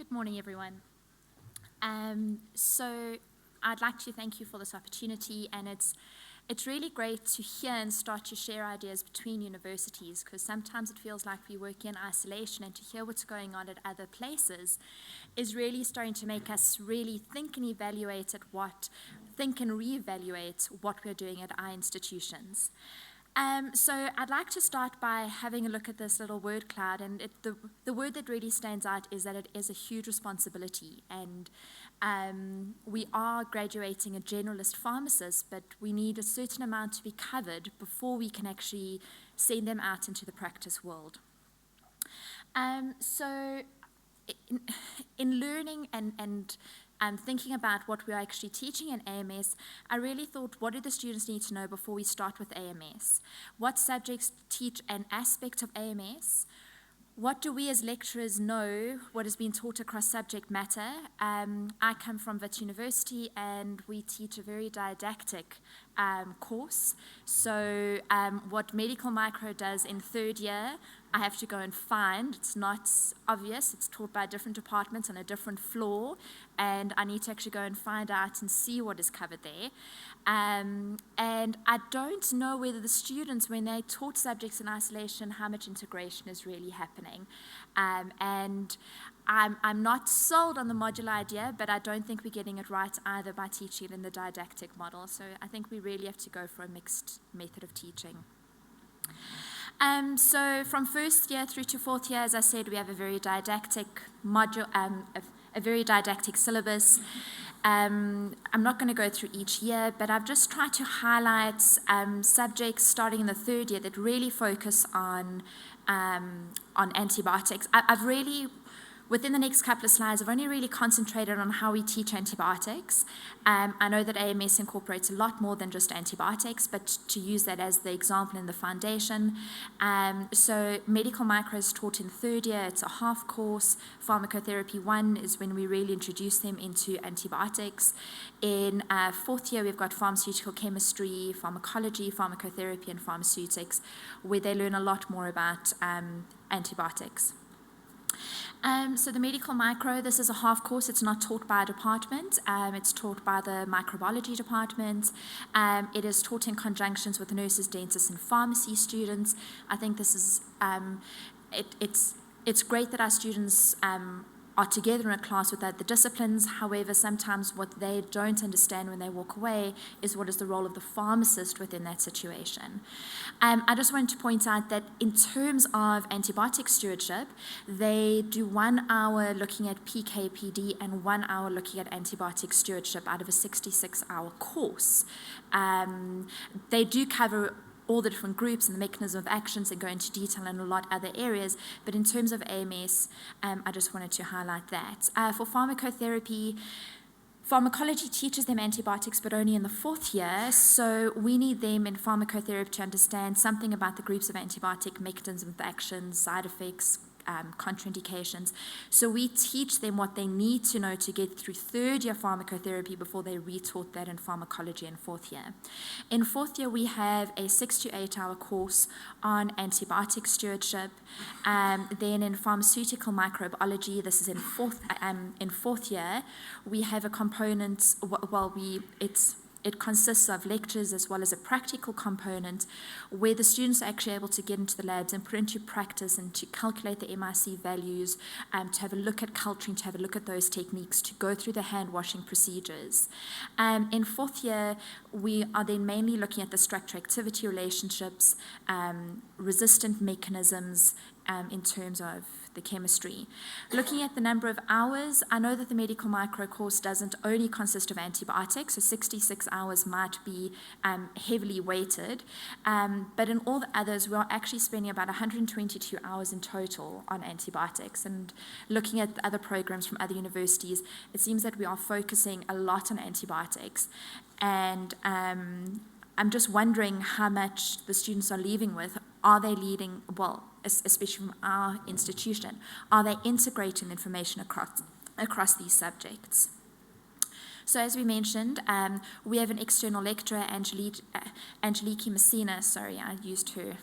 Good morning, everyone. So I'd like to thank you for this opportunity, and it's really great to hear and start to share ideas between universities, because sometimes it feels like we work in isolation, and to hear what's going on at other places is really starting to make us really think and reevaluate what we're doing at our institutions. So I'd like to start by having a look at this little word cloud, and the word that really stands out is that it is a huge responsibility, and we are graduating a generalist pharmacist, but we need a certain amount to be covered before we can actually send them out into the practice world. So in learning and thinking about what we're actually teaching in AMS, I really thought, what do the students need to know before we start with AMS? What subjects teach an aspect of AMS? What do we as lecturers know, what has been taught across subject matter? I come from Wits University, and we teach a very didactic course. So what medical micro does in third year, I have to go and find. It's not obvious. It's taught by different departments on a different floor, and I need to actually go and find out and see what is covered there. And I don't know whether the students, when they taught subjects in isolation, how much integration is really happening. And I'm not sold on the modular idea, but I don't think we're getting it right either by teaching it in the didactic model. So I think we really have to go for a mixed method of teaching. So from first year through to fourth year, as I said, we have a very didactic module, a very didactic syllabus. I'm not going to go through each year, but I've just tried to highlight subjects starting in the third year that really focus on antibiotics. I've really, within the next couple of slides, I've only really concentrated on how we teach antibiotics. I know that AMS incorporates a lot more than just antibiotics, but to use that as the example in the foundation. So medical micro is taught in third year. It's a half course. Pharmacotherapy 1 is when we really introduce them into antibiotics. In fourth year, we've got pharmaceutical chemistry, pharmacology, pharmacotherapy, and pharmaceutics, where they learn a lot more about antibiotics. So the medical micro, this is a half course. It's not taught by a department. It's taught by the microbiology department. It is taught in conjunctions with nurses, dentists, and pharmacy students. I think this is, it's great that our students are together in a class with other disciplines. However, sometimes what they don't understand when they walk away is what is the role of the pharmacist within that situation. I just wanted to point out that in terms of antibiotic stewardship, they do 1 hour looking at PK/PD and 1 hour looking at antibiotic stewardship out of a 66-hour course. They do cover all the different groups and the mechanism of actions and go into detail in a lot of other areas, but in terms of AMS, I just wanted to highlight that. For pharmacotherapy, pharmacology teaches them antibiotics, but only in the fourth year, so we need them in pharmacotherapy to understand something about the groups of antibiotic mechanisms of actions, side effects, contraindications. So we teach them what they need to know to get through third year pharmacotherapy before they retaught that in pharmacology in fourth year. In fourth year, we have a 6 to 8 hour course on antibiotic stewardship. Then in pharmaceutical microbiology, this is in fourth year, we have a component, it consists of lectures as well as a practical component where the students are actually able to get into the labs and put into practice and to calculate the MIC values, to have a look at culturing, to have a look at those techniques, to go through the hand washing procedures. In fourth year, we are then mainly looking at the structure-activity relationships, resistant mechanisms, in terms of the chemistry. Looking at the number of hours, I know that the medical micro course doesn't only consist of antibiotics, so 66 hours might be heavily weighted, but in all the others, we are actually spending about 122 hours in total on antibiotics. And looking at the other programs from other universities, it seems that we are focusing a lot on antibiotics. And I'm just wondering how much the students are leaving with. Are they leading, well, especially from our institution, are they integrating information across these subjects? So as we mentioned, we have an external lecturer, Angeliki Messina. Sorry, I used her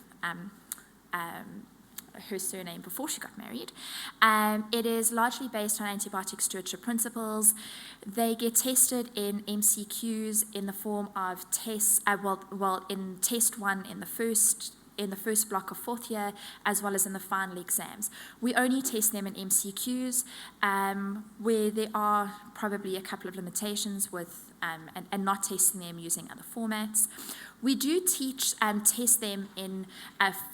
her surname before she got married. It is largely based on antibiotic stewardship principles. They get tested in MCQs in the form of tests, in test 1 in the first block of 4th year, as well as in the final exams. We only test them in MCQs, where there are probably a couple of limitations with and not testing them using other formats. We do test them in,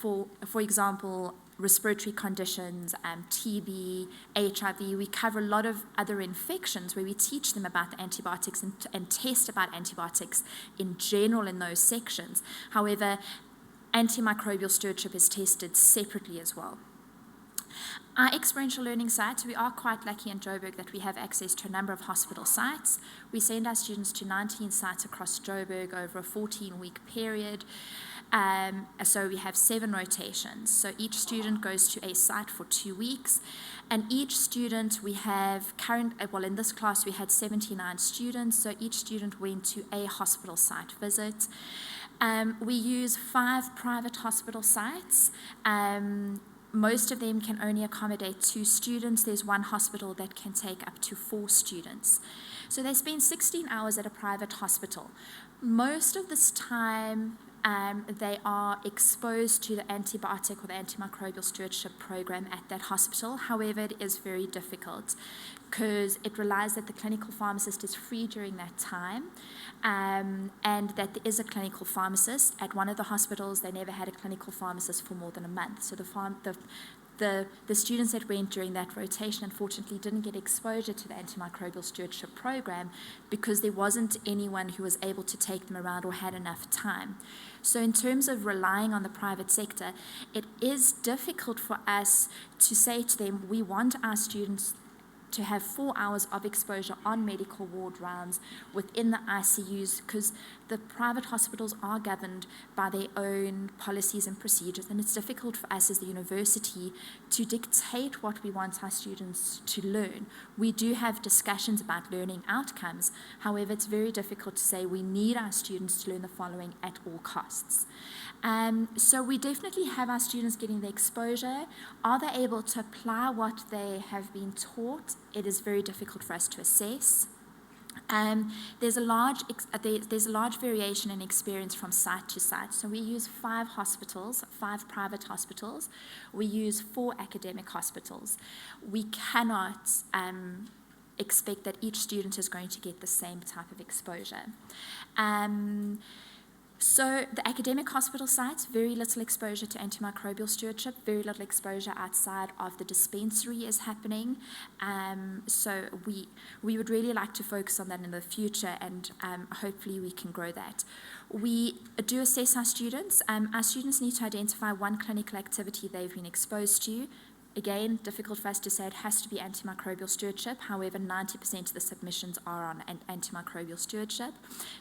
for example, respiratory conditions, TB, HIV. We cover a lot of other infections where we teach them about the antibiotics and test about antibiotics in general in those sections. However, antimicrobial stewardship is tested separately as well. Our experiential learning sites, we are quite lucky in Joburg that we have access to a number of hospital sites. We send our students to 19 sites across Joburg over a 14-week period. So we have 7 rotations. So each student goes to a site for 2 weeks. And each student, we have in this class we had 79 students, so each student went to a hospital site visit. We use 5 private hospital sites. Most of them can only accommodate 2 students. There's one hospital that can take up to 4 students. So they spend 16 hours at a private hospital. Most of this time, they are exposed to the antibiotic or the antimicrobial stewardship program at that hospital. However, it is very difficult because it relies that the clinical pharmacist is free during that time, and that there is a clinical pharmacist. At one of the hospitals, they never had a clinical pharmacist for more than a month. So the students that went during that rotation unfortunately didn't get exposure to the antimicrobial stewardship program because there wasn't anyone who was able to take them around or had enough time. So in terms of relying on the private sector, it is difficult for us to say to them, we want our students to have 4 hours of exposure on medical ward rounds within the ICUs, because the private hospitals are governed by their own policies and procedures, and it's difficult for us as the university to dictate what we want our students to learn. We do have discussions about learning outcomes. However, it's very difficult to say we need our students to learn the following at all costs. So we definitely have our students getting the exposure. Are they able to apply what they have been taught? It is very difficult for us to assess. There's a large variation in experience from site to site. So we use 5 hospitals, 5 private hospitals. We use 4 academic hospitals. We cannot expect that each student is going to get the same type of exposure. So the academic hospital sites, very little exposure to antimicrobial stewardship, very little exposure outside of the dispensary is happening. So we would really like to focus on that in the future, and hopefully we can grow that. We do assess our students. Our students need to identify one clinical activity they've been exposed to. Again, difficult for us to say it has to be antimicrobial stewardship. However, 90% of the submissions are on antimicrobial stewardship.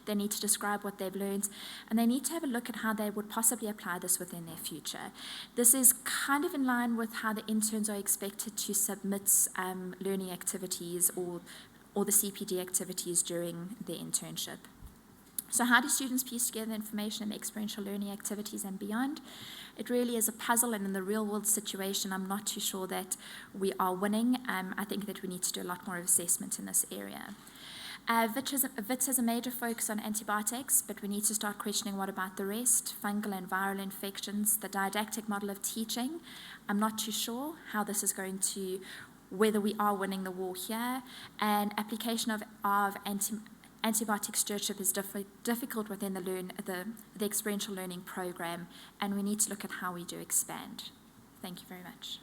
They need to describe what they've learned, and they need to have a look at how they would possibly apply this within their future. This is kind of in line with how the interns are expected to submit learning activities or the CPD activities during their internship. So how do students piece together information and experiential learning activities and beyond? It really is a puzzle, and in the real-world situation, I'm not too sure that we are winning. I think that we need to do a lot more assessment in this area. VITS has a major focus on antibiotics, but we need to start questioning what about the rest, fungal and viral infections, the didactic model of teaching. I'm not too sure how this is going to, whether we are winning the war here, and application of antibiotic stewardship is difficult within the experiential learning program, and we need to look at how we do expand. Thank you very much.